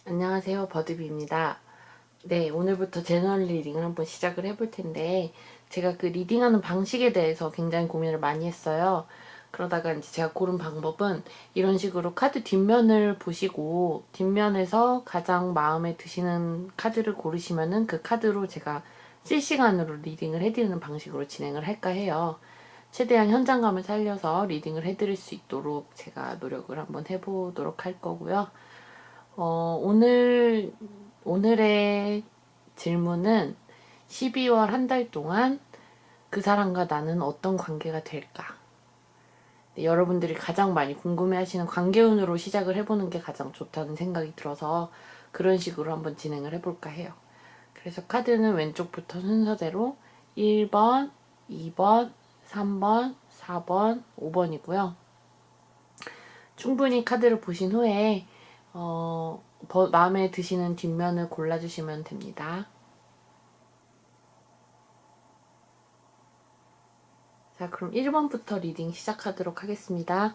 안녕하세요, 버드비입니다. 네, 오늘부터 제너럴 리딩을 한번 시작을 해볼 텐데, 제가 그 리딩하는 방식에 대해서 굉장히 고민을 많이 했어요. 그러다가 이제 제가 고른 방법은 이런 식으로 카드 뒷면을 보시고, 뒷면에서 가장 마음에 드시는 카드를 고르시면은 그 카드로 제가 실시간으로 리딩을 해드리는 방식으로 진행을 할까 해요. 최대한 현장감을 살려서 리딩을 해드릴 수 있도록 제가 노력을 한번 해보도록 할 거고요. 오늘의 질문은 12월 한 달 동안 그 사람과 나는 어떤 관계가 될까? 네, 여러분들이 가장 많이 궁금해 하시는 관계운으로 시작을 해보는 게 가장 좋다는 생각이 들어서 그런 식으로 한번 진행을 해볼까 해요. 그래서 카드는 왼쪽부터 순서대로 1번, 2번, 3번, 4번, 5번이고요. 충분히 카드를 보신 후에 마음에 드시는 뒷면을 골라주시면 됩니다. 자, 그럼 1번부터 리딩 시작하도록 하겠습니다.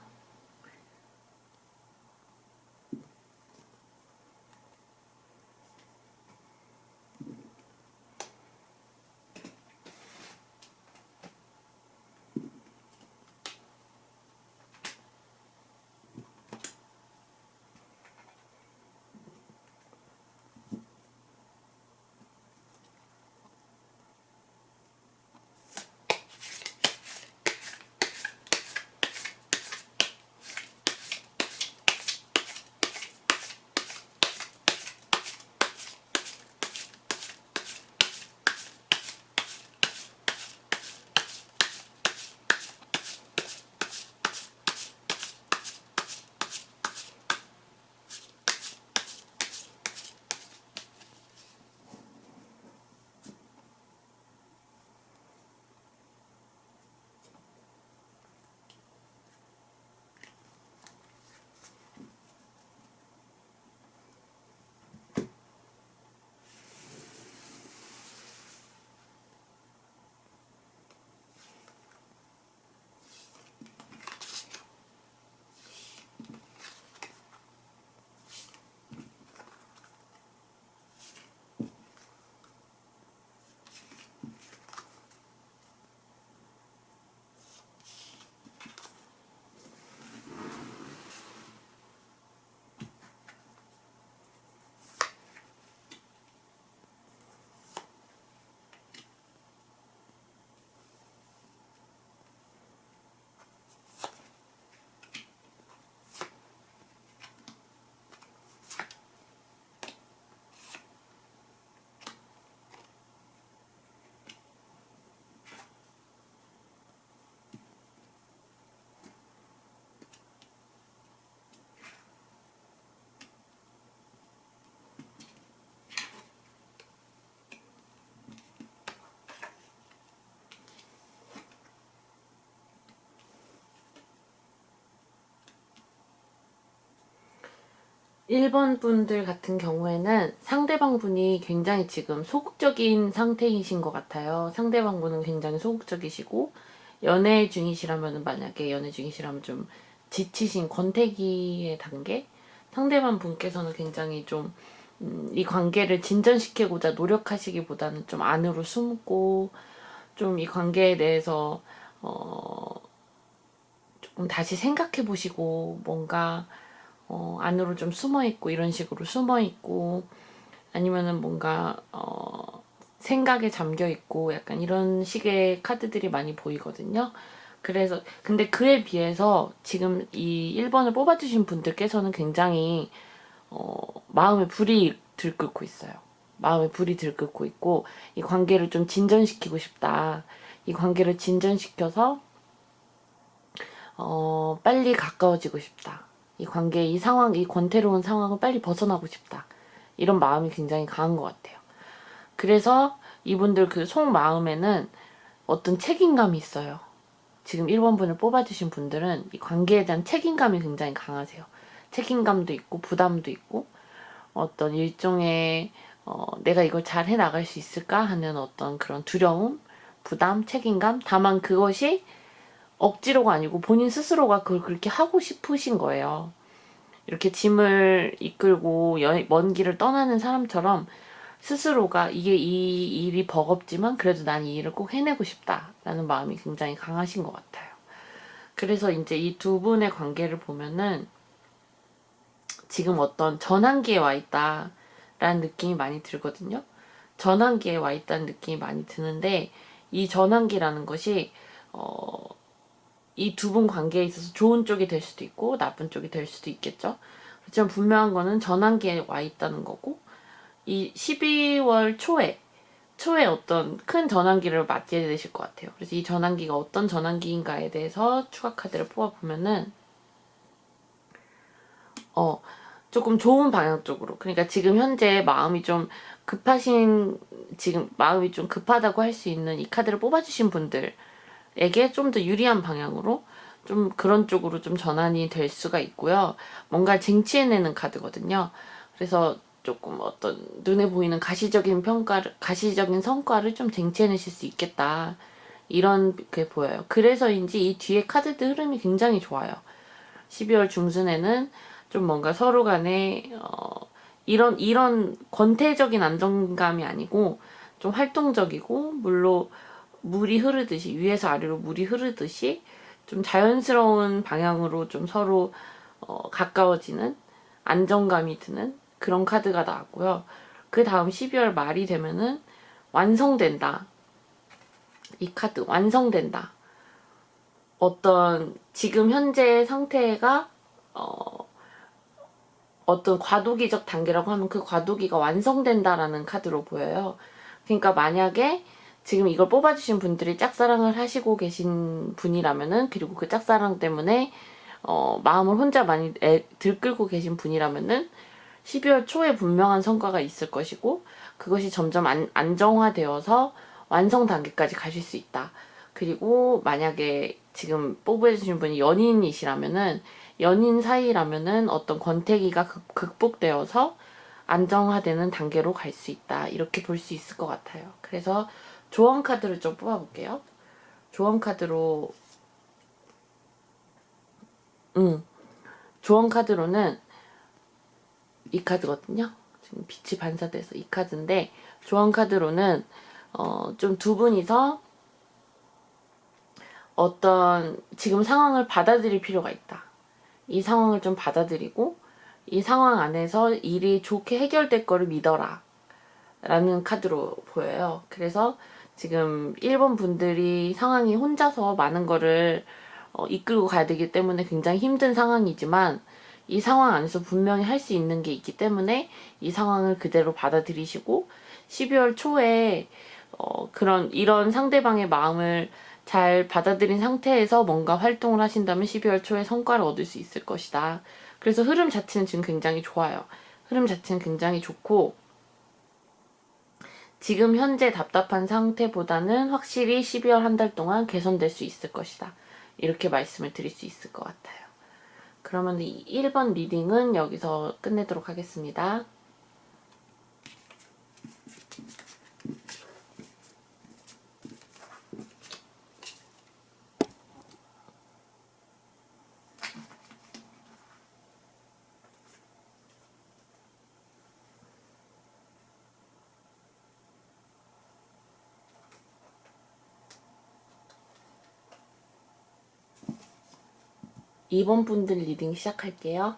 1번 분들 같은 경우에는 상대방 분이 굉장히 지금 소극적인 상태이신 것 같아요. 상대방 분은 굉장히 소극적이시고, 연애 중이시라면, 만약에 연애 중이시라면 좀 지치신 권태기의 단계? 상대방 분께서는 굉장히 좀, 이 관계를 진전시키고자 노력하시기보다는 좀 안으로 숨고, 좀 이 관계에 대해서, 조금 다시 생각해 보시고, 뭔가, 안으로 좀 숨어 있고 이런 식으로 숨어 있고 아니면은 뭔가 생각에 잠겨 있고 약간 이런 식의 카드들이 많이 보이거든요. 그래서 근데 그에 비해서 지금 이 1번을 뽑아주신 분들께서는 굉장히 마음에 불이 들끓고 있어요. 마음에 불이 들끓고 있고 이 관계를 좀 진전시키고 싶다. 이 관계를 진전시켜서 빨리 가까워지고 싶다. 이 관계, 이 상황, 이 권태로운 상황을 빨리 벗어나고 싶다. 이런 마음이 굉장히 강한 것 같아요. 그래서 이분들 그 속마음에는 어떤 책임감이 있어요. 지금 1번 분을 뽑아주신 분들은 이 관계에 대한 책임감이 굉장히 강하세요. 책임감도 있고, 부담도 있고, 어떤 일종의, 내가 이걸 잘 해나갈 수 있을까 하는 어떤 그런 두려움, 부담, 책임감. 다만 그것이 억지로가 아니고 본인 스스로가 그걸 그렇게 하고 싶으신 거예요. 이렇게 짐을 이끌고 먼 길을 떠나는 사람처럼 스스로가 이게 이 일이 버겁지만 그래도 난 이 일을 꼭 해내고 싶다라는 마음이 굉장히 강하신 것 같아요. 그래서 이제 이 두 분의 관계를 보면은 지금 어떤 전환기에 와 있다라는 느낌이 많이 들거든요. 전환기에 와 있다는 느낌이 많이 드는데 이 전환기라는 것이 이 두 분 관계에 있어서 좋은 쪽이 될 수도 있고 나쁜 쪽이 될 수도 있겠죠. 그렇지만 분명한 거는 전환기에 와 있다는 거고 이 12월 초에 어떤 큰 전환기를 맞게 되실 것 같아요. 그래서 이 전환기가 어떤 전환기인가에 대해서 추가 카드를 뽑아보면은 조금 좋은 방향 쪽으로. 그러니까 지금 현재 마음이 좀 지금 마음이 좀 급하다고 할 수 있는 이 카드를 뽑아주신 분들에게 좀 더 유리한 방향으로 좀 그런 쪽으로 좀 전환이 될 수가 있고요. 뭔가 쟁취해내는 카드거든요. 그래서 조금 어떤 눈에 보이는 가시적인 성과를 좀 쟁취해내실 수 있겠다. 이런 게 보여요. 그래서인지 이 뒤에 카드들 흐름이 굉장히 좋아요. 12월 중순에는 좀 뭔가 서로 간에 이런 권태적인 안정감이 아니고 좀 활동적이고 물이 흐르듯이 위에서 아래로 물이 흐르듯이 좀 자연스러운 방향으로 좀 서로 가까워지는 안정감이 드는 그런 카드가 나왔고요. 그 다음 12월 말이 되면은 완성된다. 이 카드 완성된다. 어떤 지금 현재 상태가 어떤 과도기적 단계라고 하면 그 과도기가 완성된다라는 카드로 보여요. 그러니까 만약에 지금 이걸 뽑아주신 분들이 짝사랑을 하시고 계신 분이라면은 그리고 그 짝사랑 때문에 마음을 혼자 많이 들끓고 계신 분이라면은 12월 초에 분명한 성과가 있을 것이고 그것이 점점 안정화되어서 완성 단계까지 가실 수 있다. 그리고 만약에 지금 뽑아주신 분이 연인이시라면은 연인 사이라면은 어떤 권태기가 극복되어서 안정화되는 단계로 갈 수 있다. 이렇게 볼 수 있을 것 같아요. 그래서 조언 카드를 좀 뽑아볼게요. 조언 카드로 조언 카드로는 이 카드거든요. 지금 빛이 반사돼서 이 카드인데 조언 카드로는 좀 두 분이서 어떤 지금 상황을 받아들일 필요가 있다. 이 상황을 좀 받아들이고 이 상황 안에서 일이 좋게 해결될 거를 믿어라. 라는 카드로 보여요. 그래서 지금 1번 분들이 상황이 혼자서 많은 거를 이끌고 가야 되기 때문에 굉장히 힘든 상황이지만 이 상황 안에서 분명히 할 수 있는 게 있기 때문에 이 상황을 그대로 받아들이시고 12월 초에 이런 상대방의 마음을 잘 받아들인 상태에서 뭔가 활동을 하신다면 12월 초에 성과를 얻을 수 있을 것이다. 그래서 흐름 자체는 지금 굉장히 좋아요. 흐름 자체는 굉장히 좋고 지금 현재 답답한 상태보다는 확실히 12월 한 달 동안 개선될 수 있을 것이다. 이렇게 말씀을 드릴 수 있을 것 같아요. 그러면 이 1번 리딩은 여기서 끝내도록 하겠습니다. 2번 분들 리딩 시작할게요.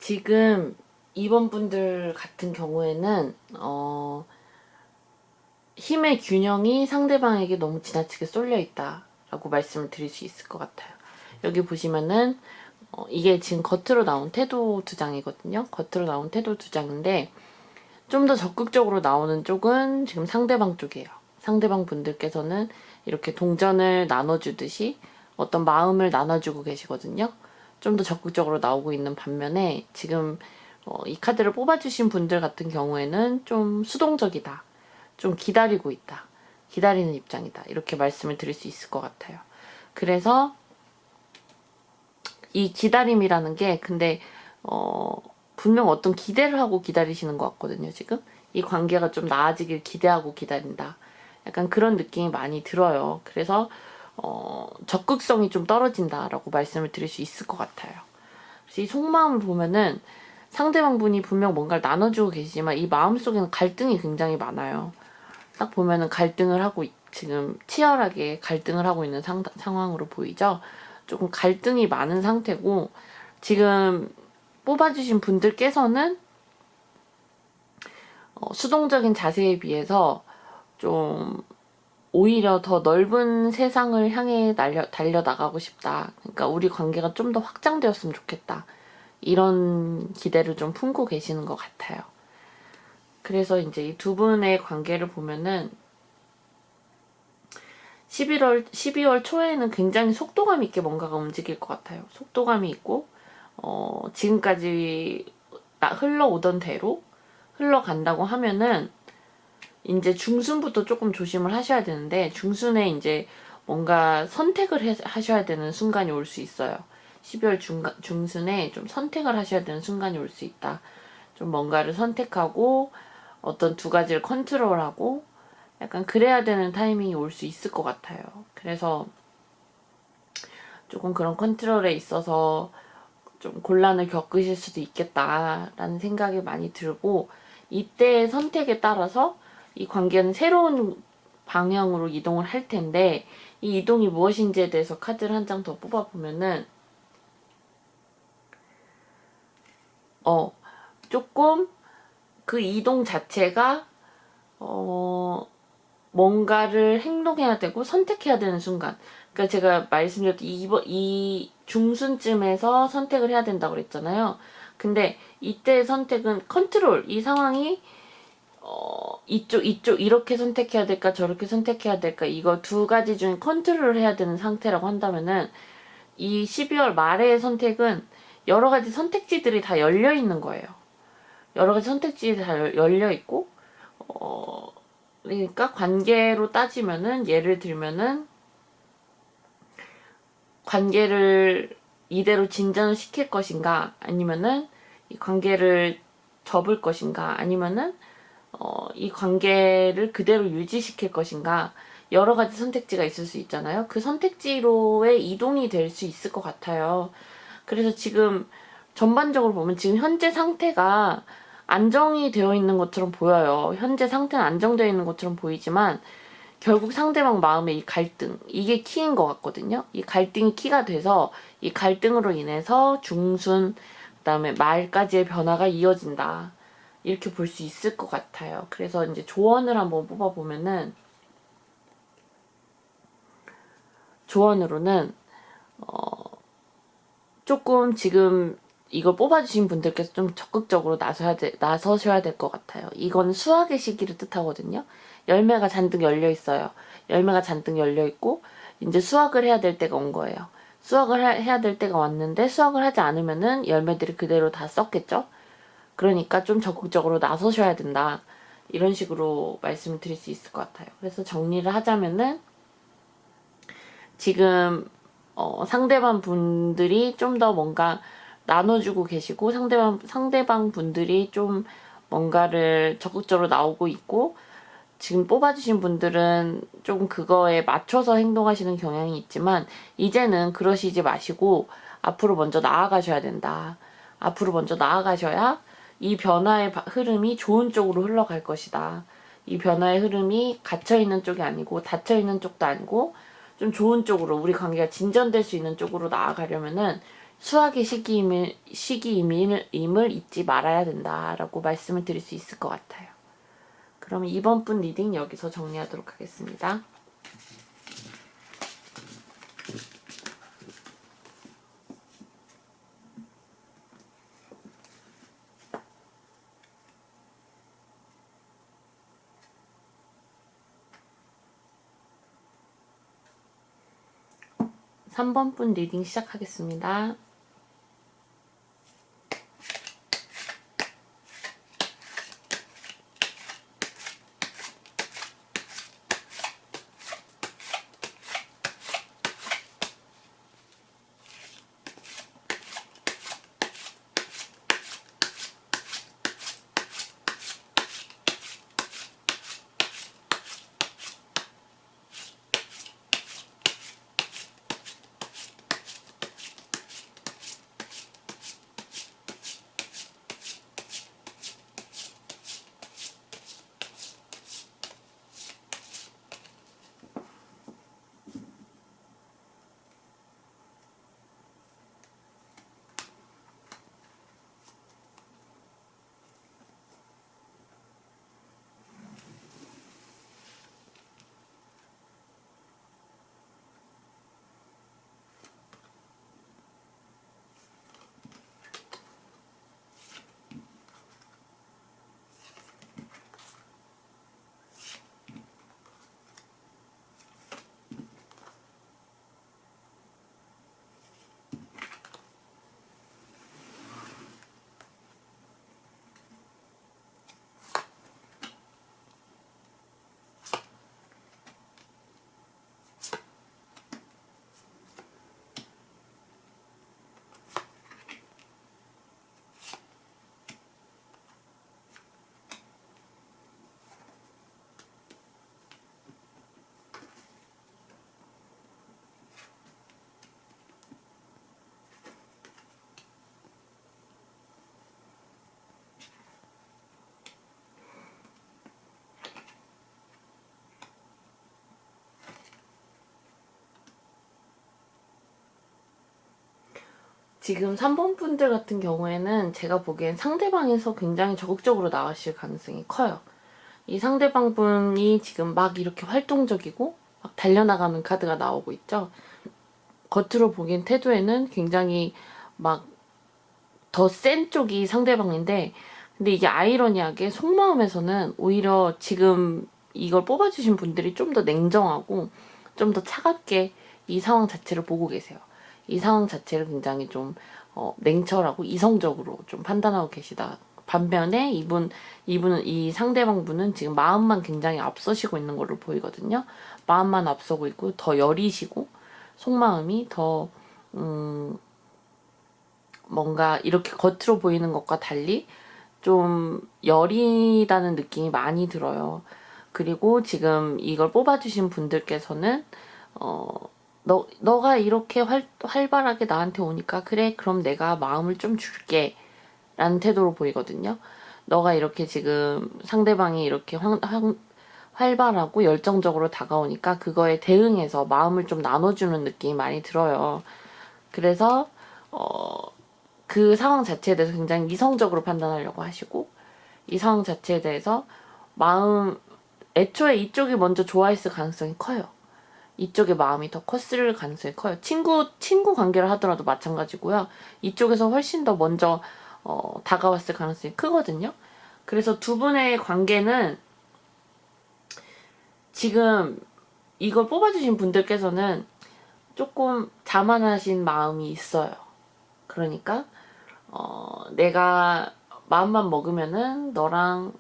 지금 이번 분들 같은 경우에는 힘의 균형이 상대방에게 너무 지나치게 쏠려 있다라고 말씀을 드릴 수 있을 것 같아요. 여기 보시면은 이게 지금 겉으로 나온 태도 두 장이거든요. 겉으로 나온 태도 두 장인데 좀 더 적극적으로 나오는 쪽은 지금 상대방 쪽이에요. 상대방 분들께서는 이렇게 동전을 나눠주듯이 어떤 마음을 나눠주고 계시거든요. 좀 더 적극적으로 나오고 있는 반면에 지금 이 카드를 뽑아주신 분들 같은 경우에는 좀 수동적이다. 좀 기다리고 있다. 기다리는 입장이다. 이렇게 말씀을 드릴 수 있을 것 같아요. 그래서 이 기다림이라는 게 근데 분명 어떤 기대를 하고 기다리시는 것 같거든요. 지금 이 관계가 좀 나아지길 기대하고 기다린다. 약간 그런 느낌이 많이 들어요. 그래서 적극성이 좀 떨어진다라고 말씀을 드릴 수 있을 것 같아요. 그래서 이 속마음을 보면은 상대방 분이 분명 뭔가를 나눠주고 계시지만 이 마음속에는 갈등이 굉장히 많아요. 딱 보면은 갈등을 하고 지금 치열하게 갈등을 하고 있는 상황으로 보이죠. 조금 갈등이 많은 상태고 지금 뽑아주신 분들께서는 수동적인 자세에 비해서 좀 오히려 더 넓은 세상을 향해 달려나가고 싶다. 그러니까 우리 관계가 좀 더 확장되었으면 좋겠다. 이런 기대를 좀 품고 계시는 것 같아요. 그래서 이제 이 두 분의 관계를 보면은 12월 초에는 굉장히 속도감 있게 뭔가가 움직일 것 같아요. 속도감이 있고, 지금까지 흘러오던 대로 흘러간다고 하면은, 이제 중순부터 조금 조심을 하셔야 되는데, 중순에 이제 뭔가 선택을 하셔야 되는 순간이 올 수 있어요. 12월 중순에 좀 선택을 하셔야 되는 순간이 올 수 있다. 좀 뭔가를 선택하고, 어떤 두 가지를 컨트롤하고, 약간 그래야 되는 타이밍이 올 수 있을 것 같아요. 그래서 조금 그런 컨트롤에 있어서 좀 곤란을 겪으실 수도 있겠다라는 생각이 많이 들고 이때의 선택에 따라서 이 관계는 새로운 방향으로 이동을 할 텐데 이 이동이 무엇인지에 대해서 카드를 한 장 더 뽑아보면은 조금 그 이동 자체가 뭔가를 행동해야 되고 선택해야 되는 순간. 그러니까 제가 말씀드렸던 이 중순쯤에서 선택을 해야 된다고 그랬잖아요. 근데 이때의 선택은 컨트롤. 이 상황이 이쪽 이렇게 선택해야 될까 저렇게 선택해야 될까 이거 두 가지 중에 컨트롤을 해야 되는 상태라고 한다면은 이 12월 말의 선택은 여러 가지 선택지들이 다 열려 있는 거예요. 여러 가지 선택지들이 다 열려 있고 그러니까 관계로 따지면은 예를 들면은 관계를 이대로 진전을 시킬 것인가 아니면은 이 관계를 접을 것인가 아니면은 이 관계를 그대로 유지시킬 것인가 여러 가지 선택지가 있을 수 있잖아요. 그 선택지로의 이동이 될 수 있을 것 같아요. 그래서 지금 전반적으로 보면 지금 현재 상태가 안정이 되어 있는 것처럼 보여요. 현재 상태는 안정되어 있는 것처럼 보이지만 결국 상대방 마음의 이 갈등 이게 키인 것 같거든요. 이 갈등이 키가 돼서 이 갈등으로 인해서 중순 그다음에 말까지의 변화가 이어진다. 이렇게 볼 수 있을 것 같아요. 그래서 이제 조언을 한번 뽑아보면은 조언으로는 조금 지금 이걸 뽑아주신 분들께서 좀 적극적으로 나서셔야 될 것 같아요. 이건 수확의 시기를 뜻하거든요. 열매가 잔뜩 열려 있어요. 열매가 잔뜩 열려 있고 이제 수확을 해야 될 때가 온 거예요. 수확을 해야 될 때가 왔는데 수확을 하지 않으면은 열매들이 그대로 다 썩겠죠. 그러니까 좀 적극적으로 나서셔야 된다. 이런 식으로 말씀을 드릴 수 있을 것 같아요. 그래서 정리를 하자면은 지금 상대방 분들이 좀 더 뭔가 나눠주고 계시고 상대방 분들이 좀 뭔가를 적극적으로 나오고 있고 지금 뽑아주신 분들은 좀 그거에 맞춰서 행동하시는 경향이 있지만 이제는 그러시지 마시고 앞으로 먼저 나아가셔야 된다. 앞으로 먼저 나아가셔야 이 변화의 흐름이 좋은 쪽으로 흘러갈 것이다. 이 변화의 흐름이 갇혀있는 쪽이 아니고 닫혀있는 쪽도 아니고 좀 좋은 쪽으로 우리 관계가 진전될 수 있는 쪽으로 나아가려면은 수학의 시기임을 잊지 말아야 된다라고 말씀을 드릴 수 있을 것 같아요. 그럼 이번 분 리딩 여기서 정리하도록 하겠습니다. (3번) 분 리딩 시작하겠습니다. 지금 3번 분들 같은 경우에는 제가 보기엔 상대방에서 굉장히 적극적으로 나가실 가능성이 커요. 이 상대방 분이 지금 막 이렇게 활동적이고 막 달려나가는 카드가 나오고 있죠. 겉으로 보기엔 태도에는 굉장히 막 더 센 쪽이 상대방인데, 근데 이게 아이러니하게 속마음에서는 오히려 지금 이걸 뽑아주신 분들이 좀 더 냉정하고 좀 더 차갑게 이 상황 자체를 보고 계세요. 이 상황 자체를 굉장히 좀 냉철하고 이성적으로 좀 판단하고 계시다. 반면에 이분은 이 상대방 분은 지금 마음만 굉장히 앞서시고 있는 걸로 보이거든요. 마음만 앞서고 있고 더 여리시고 속마음이 더 뭔가 이렇게 겉으로 보이는 것과 달리 좀 여리다는 느낌이 많이 들어요. 그리고 지금 이걸 뽑아주신 분들께서는 너가 이렇게 활발하게 나한테 오니까 그래 그럼 내가 마음을 좀 줄게 라는 태도로 보이거든요. 너가 이렇게 지금 상대방이 이렇게 활발하고 열정적으로 다가오니까 그거에 대응해서 마음을 좀 나눠주는 느낌이 많이 들어요. 그래서 그 상황 자체에 대해서 굉장히 이성적으로 판단하려고 하시고, 이 상황 자체에 대해서 애초에 이쪽이 먼저 좋아했을 가능성이 커요. 이쪽의 마음이 더 컸을 가능성이 커요. 친구 관계를 하더라도 마찬가지고요. 이쪽에서 훨씬 더 먼저 다가왔을 가능성이 크거든요. 그래서 두 분의 관계는 지금 이걸 뽑아주신 분들께서는 조금 자만하신 마음이 있어요. 그러니까 내가 마음만 먹으면은 너랑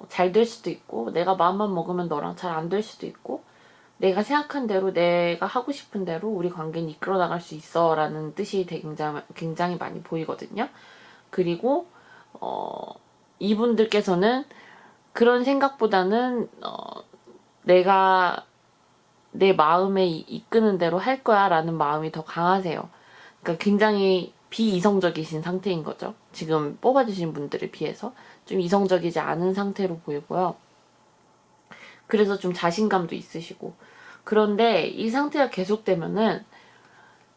잘 될 수도 있고, 내가 마음만 먹으면 너랑 잘 안 될 수도 있고, 내가 생각한 대로 내가 하고 싶은 대로 우리 관계는 이끌어 나갈 수 있어 라는 뜻이 굉장히 많이 보이거든요. 그리고 이분들께서는 그런 생각보다는 내가 내 마음에 이끄는 대로 할 거야 라는 마음이 더 강하세요. 그러니까 굉장히 비이성적이신 상태인 거죠. 지금 뽑아주신 분들에 비해서 좀 이성적이지 않은 상태로 보이고요. 그래서 좀 자신감도 있으시고. 그런데 이 상태가 계속되면은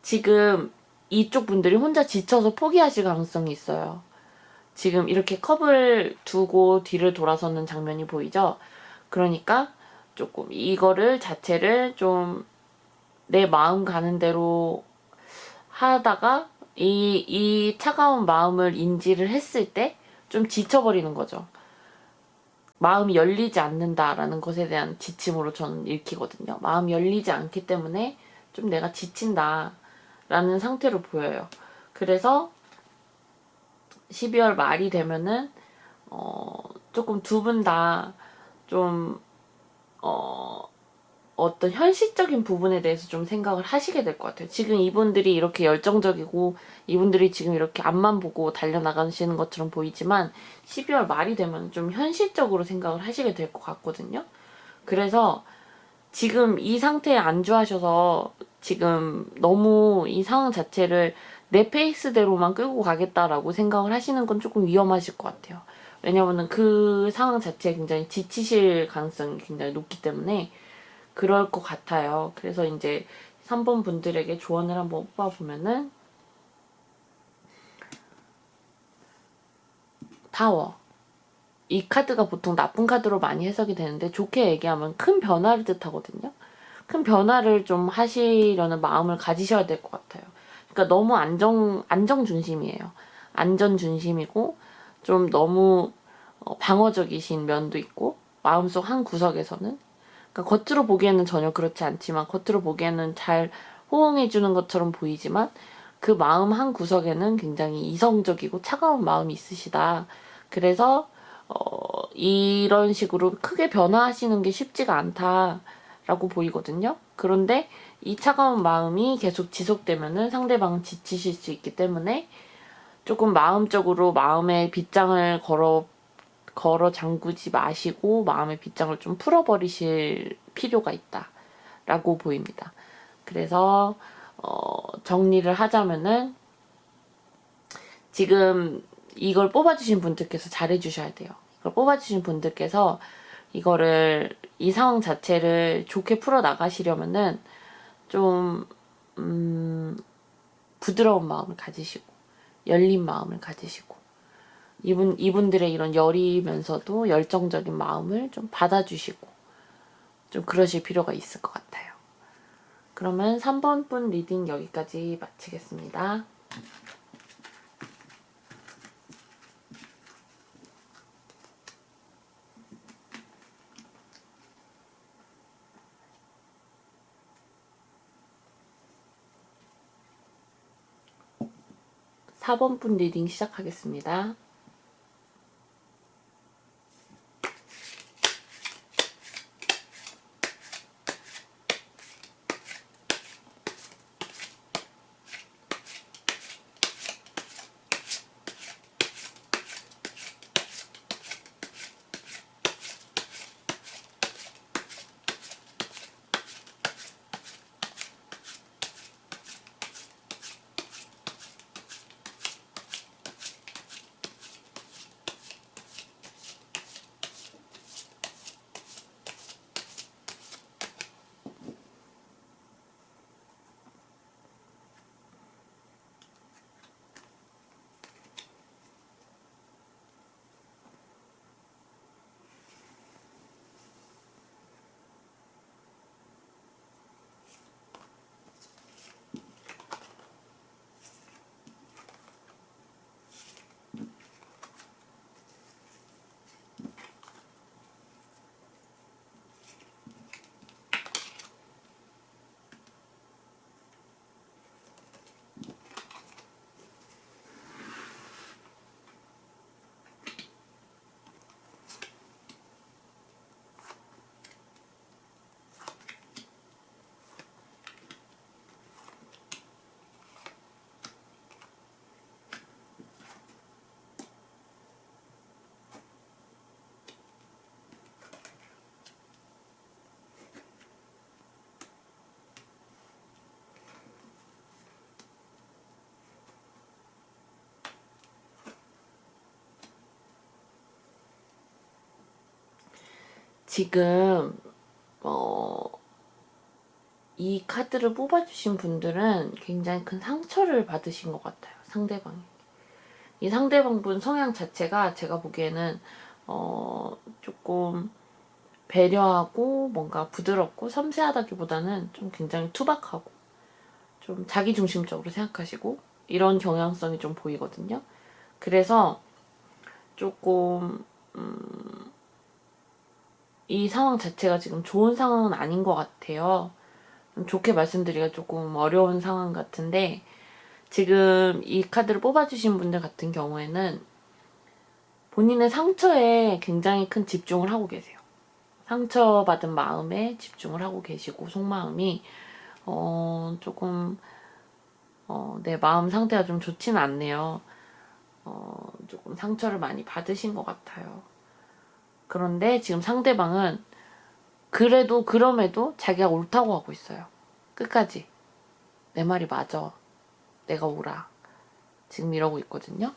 지금 이쪽 분들이 혼자 지쳐서 포기하실 가능성이 있어요. 지금 이렇게 컵을 두고 뒤를 돌아서는 장면이 보이죠? 그러니까 조금 이거를 자체를 좀 내 마음 가는 대로 하다가 이 차가운 마음을 인지를 했을 때 좀 지쳐버리는 거죠. 마음이 열리지 않는다라는 것에 대한 지침으로 저는 읽히거든요. 마음이 열리지 않기 때문에 좀 내가 지친다라는 상태로 보여요. 그래서 12월 말이 되면은 조금 두 분 다 좀 어떤 현실적인 부분에 대해서 좀 생각을 하시게 될 것 같아요. 지금 이분들이 이렇게 열정적이고 이분들이 지금 이렇게 앞만 보고 달려나가시는 것처럼 보이지만 12월 말이 되면 좀 현실적으로 생각을 하시게 될 것 같거든요. 그래서 지금 이 상태에 안주하셔서 지금 너무 이 상황 자체를 내 페이스대로만 끌고 가겠다라고 생각을 하시는 건 조금 위험하실 것 같아요. 왜냐면은 그 상황 자체에 굉장히 지치실 가능성이 굉장히 높기 때문에 그럴 것 같아요. 그래서 이제 3번 분들에게 조언을 한번 뽑아보면은 타워. 이 카드가 보통 나쁜 카드로 많이 해석이 되는데 좋게 얘기하면 큰 변화를 뜻하거든요. 큰 변화를 좀 하시려는 마음을 가지셔야 될 것 같아요. 그러니까 너무 안정 중심이에요. 안전 중심이고 좀 너무 방어적이신 면도 있고 마음속 한 구석에서는 그러니까 겉으로 보기에는 전혀 그렇지 않지만 겉으로 보기에는 잘 호응해주는 것처럼 보이지만 그 마음 한 구석에는 굉장히 이성적이고 차가운 마음이 있으시다. 그래서 이런 식으로 크게 변화하시는 게 쉽지가 않다라고 보이거든요. 그런데 이 차가운 마음이 계속 지속되면은 상대방은 지치실 수 있기 때문에 조금 마음적으로 마음의 빗장을 걸어 잠그지 마시고 마음의 빗장을 좀 풀어버리실 필요가 있다라고 보입니다. 그래서 정리를 하자면은 지금 이걸 뽑아주신 분들께서 잘해주셔야 돼요. 이걸 뽑아주신 분들께서 이 상황 자체를 좋게 풀어 나가시려면은 좀 부드러운 마음을 가지시고 열린 마음을 가지시고 이분들의 이런 여리면서도 열정적인 마음을 좀 받아주시고 좀 그러실 필요가 있을 것 같아요. 그러면 3번 분 리딩 여기까지 마치겠습니다. 사 번 분 리딩 시작하겠습니다. '지금 이 카드를 뽑아주신 분들은 굉장히 큰 상처를 받으신 것 같아요. 상대방이. 이 상대방분 성향 자체가 제가 보기에는 조금 배려하고 뭔가 부드럽고 섬세하다기보다는 좀 굉장히 투박하고 좀 자기중심적으로 생각하시고 이런 경향성이 좀 보이거든요. 그래서 조금 이 상황 자체가 지금 좋은 상황은 아닌 것 같아요. 좀 좋게 말씀드리기가 조금 어려운 상황 같은데 지금 이 카드를 뽑아주신 분들 같은 경우에는 본인의 상처에 굉장히 큰 집중을 하고 계세요. 상처받은 마음에 집중을 하고 계시고 속마음이 조금 내 마음 상태가 좀 좋지는 않네요. 조금 상처를 많이 받으신 것 같아요. 그런데 지금 상대방은 그래도 그럼에도 자기가 옳다고 하고 있어요. 끝까지 내 말이 맞아. 내가 옳아. 지금 이러고 있거든요.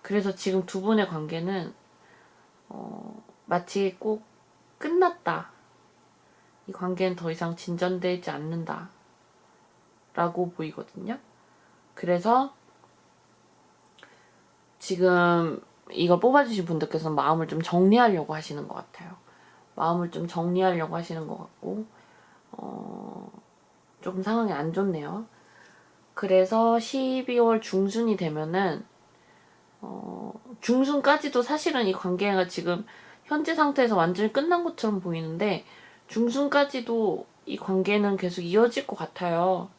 그래서 지금 두 분의 관계는 마치 꼭 끝났다. 이 관계는 더 이상 진전되지 않는다. 라고 보이거든요. 그래서 지금 이걸 뽑아주신 분들께서는 마음을 좀 정리하려고 하시는 것 같아요. 마음을 좀 정리하려고 하시는 것 같고 조금 상황이 안 좋네요. 그래서 12월 중순이 되면은 중순까지도 사실은 이 관계가 지금 현재 상태에서 완전히 끝난 것처럼 보이는데 중순까지도 이 관계는 계속 이어질 것 같아요.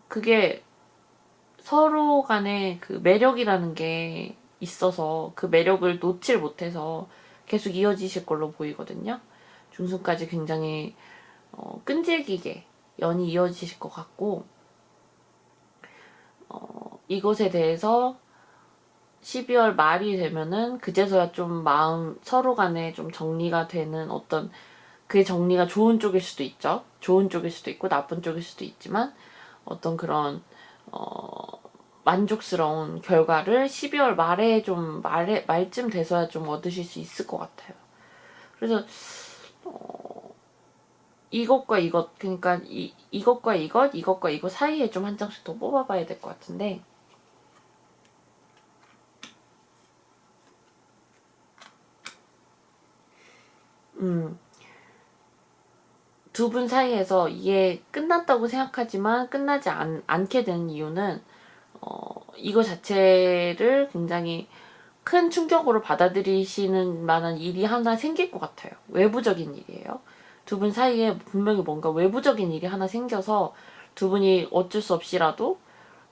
그게 서로 간에 그 매력이라는 게 있어서 그 매력을 놓질 못해서 계속 이어지실 걸로 보이거든요. 중순까지 굉장히 끈질기게 연이 이어지실 것 같고 이것에 대해서 12월 말이 되면은 그제서야 좀 마음 서로 간에 좀 정리가 되는 어떤 그 정리가 좋은 쪽일 수도 있죠. 좋은 쪽일 수도 있고 나쁜 쪽일 수도 있지만 어떤 그런 만족스러운 결과를 12월 말에 좀 말쯤 돼서야 좀 얻으실 수 있을 것 같아요. 그래서 이것과 이것 그러니까 이것과 이것과 이것 사이에 좀 한 장씩 더 뽑아봐야 될 것 같은데 두 분 사이에서 이게 끝났다고 생각하지만 끝나지 않게 된 이유는 이거 자체를 굉장히 큰 충격으로 받아들이시는 만한 일이 하나 생길 것 같아요. 외부적인 일이에요. 두 분 사이에 분명히 뭔가 외부적인 일이 하나 생겨서 두 분이 어쩔 수 없이라도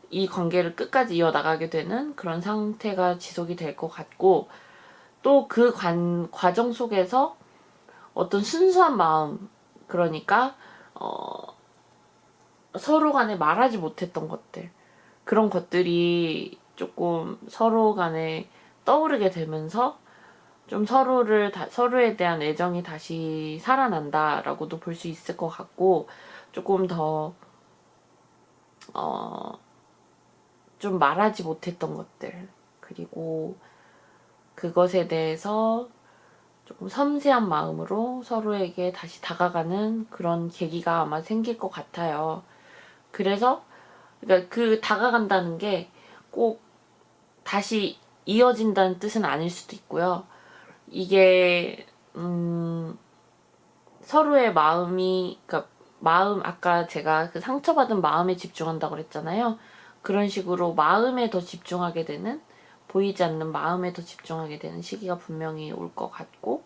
이 관계를 끝까지 이어나가게 되는 그런 상태가 지속이 될 것 같고 또 그 과정 속에서 어떤 순수한 마음 그러니까 서로 간에 말하지 못했던 것들 그런 것들이 조금 서로 간에 떠오르게 되면서 좀 서로에 대한 애정이 다시 살아난다라고도 볼 수 있을 것 같고 조금 더 좀 말하지 못했던 것들 그리고 그것에 대해서 조금 섬세한 마음으로 서로에게 다시 다가가는 그런 계기가 아마 생길 것 같아요. 그래서 그러니까 그 다가간다는 게 꼭 다시 이어진다는 뜻은 아닐 수도 있고요. 이게 서로의 마음이 그러니까 아까 제가 그 상처받은 마음에 집중한다고 그랬잖아요. 그런 식으로 마음에 더 집중하게 되는 보이지 않는 마음에 더 집중하게 되는 시기가 분명히 올 것 같고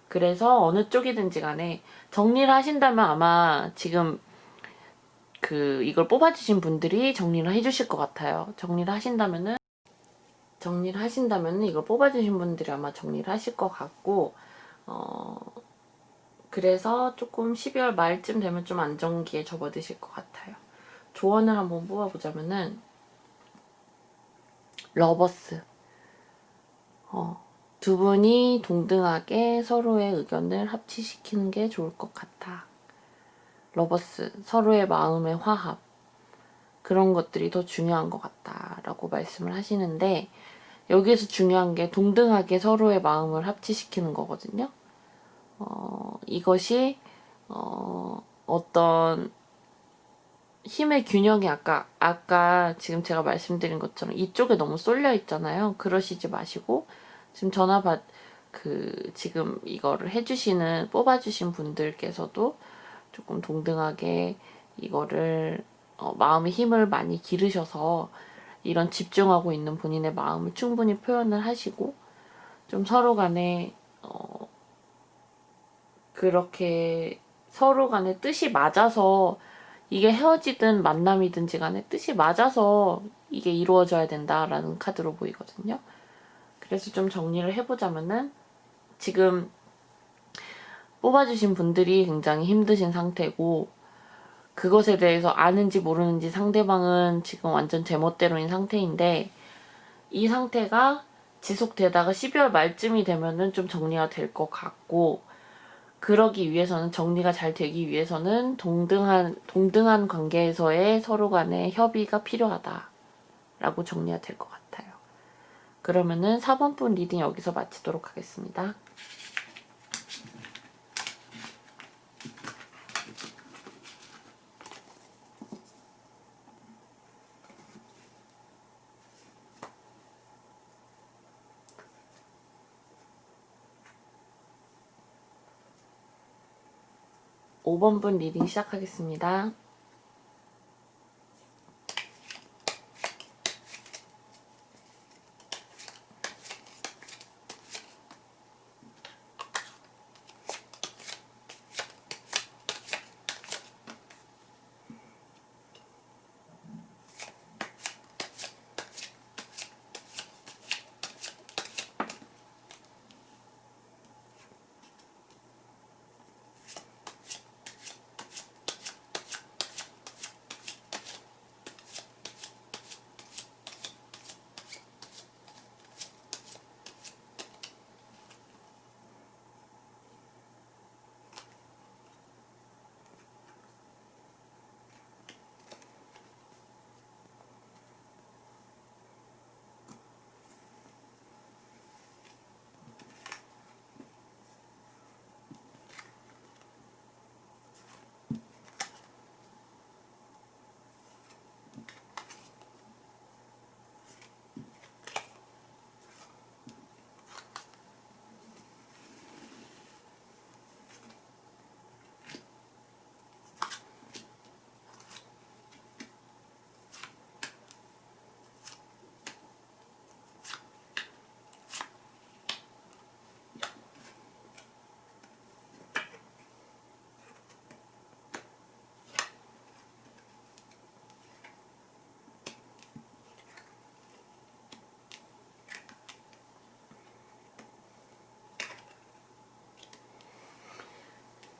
그래서 어느 쪽이든지 간에 정리를 하신다면 아마 지금 그 이걸 뽑아주신 분들이 정리를 해주실 것 같아요. 정리를 하신다면은 이걸 뽑아주신 분들이 아마 정리를 하실 것 같고 그래서 조금 12월 말쯤 되면 좀 안정기에 접어드실 것 같아요. 조언을 한번 뽑아보자면은 러버스 두 분이 동등하게 서로의 의견을 합치시키는 게 좋을 것 같아. 러버스 서로의 마음의 화합 그런 것들이 더 중요한 것 같다라고 말씀을 하시는데 여기에서 중요한 게 동등하게 서로의 마음을 합치시키는 거거든요. 이것이 어떤 힘의 균형이 아까 지금 제가 말씀드린 것처럼 이쪽에 너무 쏠려 있잖아요. 그러시지 마시고 지금 지금 이거를 해주시는 뽑아주신 분들께서도 조금 동등하게 이거를 마음의 힘을 많이 기르셔서 이런 집중하고 있는 본인의 마음을 충분히 표현을 하시고 좀 서로 간에 그렇게 서로 간에 뜻이 맞아서 이게 헤어지든 만남이든지 간에 뜻이 맞아서 이게 이루어져야 된다라는 카드로 보이거든요. 그래서 좀 정리를 해보자면은 지금 뽑아주신 분들이 굉장히 힘드신 상태고 그것에 대해서 아는지 모르는지 상대방은 지금 완전 제멋대로인 상태인데 이 상태가 지속되다가 12월 말쯤이 되면은 좀 정리가 될 것 같고 그러기 위해서는 정리가 잘 되기 위해서는 동등한 관계에서의 서로 간의 협의가 필요하다라고 정리가 될 것 같아요. 그러면은 4번 분 리딩 여기서 마치도록 하겠습니다. 오 번 분 리딩 시작하겠습니다.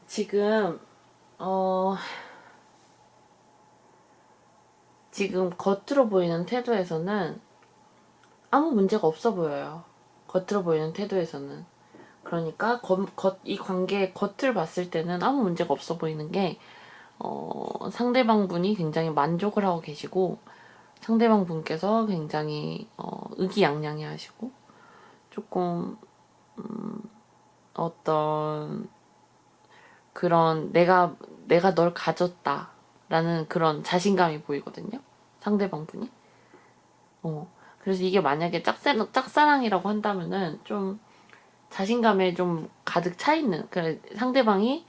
'지금 지금 겉으로 보이는 태도에서는 아무 문제가 없어 보여요. 겉으로 보이는 태도에서는. 그러니까 이 관계의 겉을 봤을 때는 아무 문제가 없어 보이는 게 상대방 분이 굉장히 만족을 하고 계시고 상대방 분께서 굉장히 의기양양해 하시고 조금 어떤 그런 내가 널 가졌다라는 그런 자신감이 보이거든요. 상대방 분이. 그래서 이게 만약에 짝사랑이라고 한다면은 좀 자신감에 좀 가득 차 있는, 상대방이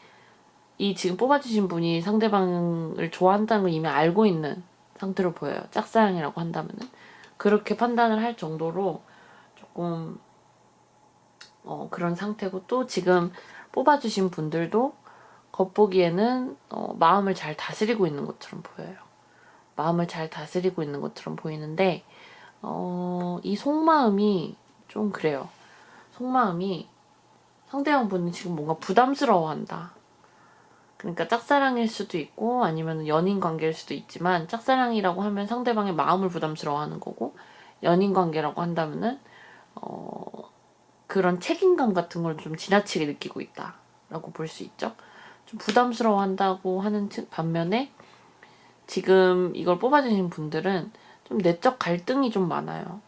이 지금 뽑아주신 분이 상대방을 좋아한다는 걸 이미 알고 있는 상태로 보여요. 짝사랑이라고 한다면은. 그렇게 판단을 할 정도로 조금, 그런 상태고 또 지금 뽑아주신 분들도 겉보기에는, 마음을 잘 다스리고 있는 것처럼 보여요. 마음을 잘 다스리고 있는 것처럼 보이는데, 이 속마음이 좀 그래요. 속마음이 상대방 분은 지금 뭔가 부담스러워한다. 그러니까 짝사랑일 수도 있고 아니면 연인 관계일 수도 있지만 짝사랑이라고 하면 상대방의 마음을 부담스러워하는 거고 연인 관계라고 한다면은 그런 책임감 같은 걸 좀 지나치게 느끼고 있다라고 볼 수 있죠. 좀 부담스러워한다고 하는 반면에 지금 이걸 뽑아주신 분들은 좀 내적 갈등이 좀 많아요.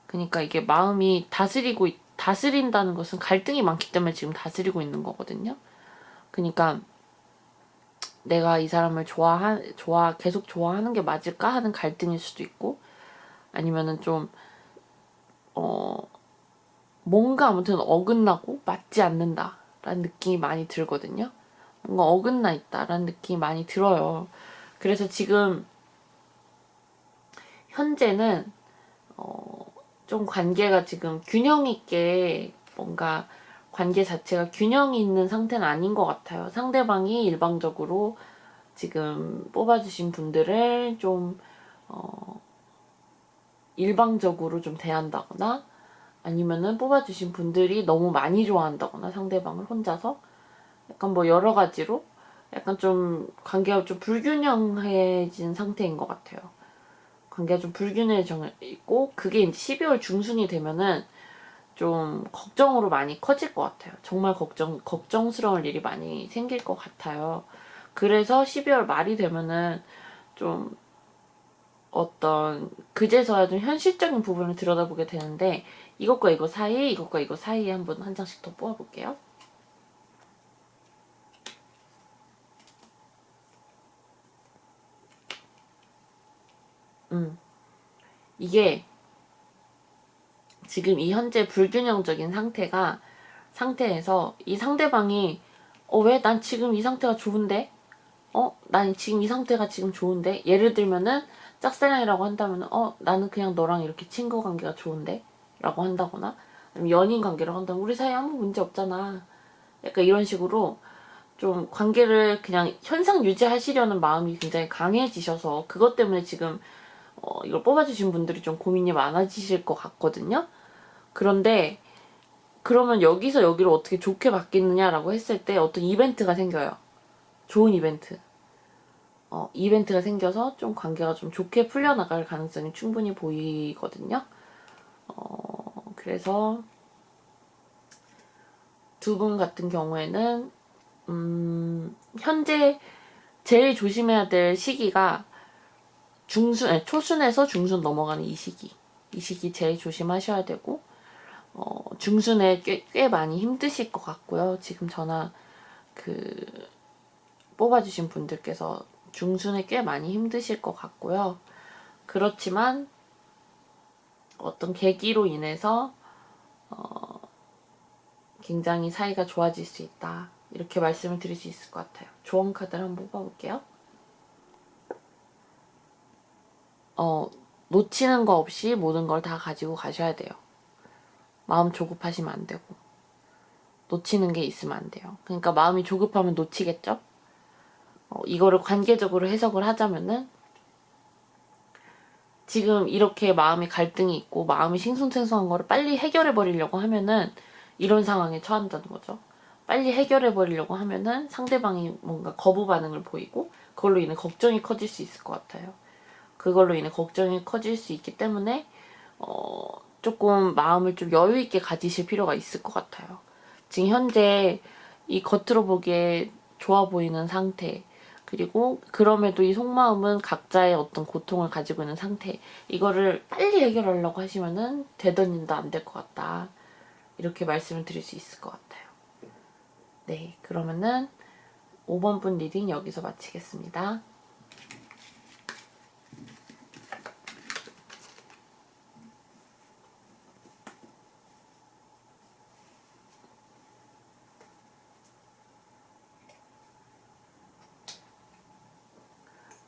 그러니까 이게 마음이 다스린다는 것은 갈등이 많기 때문에 지금 다스리고 있는 거거든요. 그러니까 내가 이 사람을 계속 좋아하는 게 맞을까 하는 갈등일 수도 있고, 아니면은 좀, 뭔가 아무튼 어긋나고 맞지 않는다라는 느낌이 많이 들거든요. 뭔가 어긋나 있다라는 느낌이 많이 들어요. 그래서 지금 현재는 좀 관계가 지금 균형 있게 뭔가 관계 자체가 균형이 있는 상태는 아닌 것 같아요. 상대방이 일방적으로 지금 뽑아주신 분들을 좀 일방적으로 좀 대한다거나, 아니면은 뽑아주신 분들이 너무 많이 좋아한다거나 상대방을 혼자서 약간 뭐 여러 가지로 약간 좀 관계가 좀 불균형해진 상태인 것 같아요. 관계가 좀 불균형해져 있고, 그게 이제 12월 중순이 되면은 좀 걱정으로 많이 커질 것 같아요. 정말 걱정스러운 일이 많이 생길 것 같아요. 그래서 12월 말이 되면은 좀 어떤 그제서야 좀 현실적인 부분을 들여다보게 되는데, 이것과 이거 사이, 이것과 이거 사이에 한번 한 장씩 더 뽑아볼게요. 이게 지금 이 현재 불균형적인 상태에서 이 상대방이 왜 난 지금 이 상태가 좋은데? 난 지금 이 상태가 지금 좋은데? 예를 들면은 짝사랑이라고 한다면은 나는 그냥 너랑 이렇게 친구 관계가 좋은데? 라고 한다거나, 아니면 연인 관계라고 한다면 우리 사이에 아무 문제 없잖아. 약간 이런 식으로 좀 관계를 그냥 현상 유지하시려는 마음이 굉장히 강해지셔서 그것 때문에 지금 이걸 뽑아주신 분들이 좀 고민이 많아지실 것 같거든요. 그런데 그러면 여기서 여기로 어떻게 좋게 바뀌느냐라고 했을 때 어떤 이벤트가 생겨요. 좋은 이벤트. 이벤트가 생겨서 좀 관계가 좀 좋게 풀려나갈 가능성이 충분히 보이거든요. 그래서 두 분 같은 경우에는 현재 제일 조심해야 될 시기가 초순에서 중순 넘어가는 이 시기. 이 시기 제일 조심하셔야 되고, 중순에 꽤 많이 힘드실 것 같고요. 지금 전화 뽑아주신 분들께서 중순에 꽤 많이 힘드실 것 같고요. 그렇지만 어떤 계기로 인해서 굉장히 사이가 좋아질 수 있다. 이렇게 말씀을 드릴 수 있을 것 같아요. 조언 카드를 한번 뽑아볼게요. 놓치는 거 없이 모든 걸 다 가지고 가셔야 돼요. 마음 조급하시면 안 되고. 놓치는 게 있으면 안 돼요. 그러니까 마음이 조급하면 놓치겠죠? 이거를 관계적으로 해석을 하자면은 지금 이렇게 마음이 갈등이 있고 마음이 싱숭생숭한 거를 빨리 해결해 버리려고 하면은 이런 상황에 처한다는 거죠. 빨리 해결해 버리려고 하면은 상대방이 뭔가 거부 반응을 보이고 그걸로 인해 걱정이 커질 수 있을 것 같아요. 그걸로 인해 걱정이 커질 수 있기 때문에 조금 마음을 좀 여유 있게 가지실 필요가 있을 것 같아요. 지금 현재 이 겉으로 보기에 좋아 보이는 상태, 그리고 그럼에도 이 속마음은 각자의 어떤 고통을 가지고 있는 상태, 이거를 빨리 해결하려고 하시면은 되던 일도 안 될 것 같다. 이렇게 말씀을 드릴 수 있을 것 같아요. 네, 그러면은 5번 분 리딩 여기서 마치겠습니다.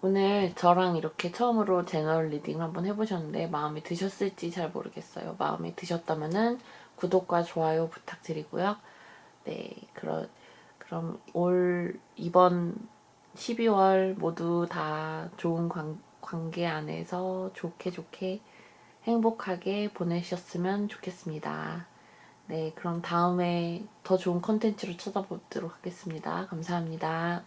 오늘 저랑 이렇게 처음으로 제너럴 리딩을 한번 해보셨는데 마음에 드셨을지 잘 모르겠어요. 마음에 드셨다면은 구독과 좋아요 부탁드리고요. 네, 그럼 이번 12월 모두 다 좋은 관계 안에서 좋게 행복하게 보내셨으면 좋겠습니다. 네, 그럼 다음에 더 좋은 컨텐츠로 찾아보도록 하겠습니다. 감사합니다.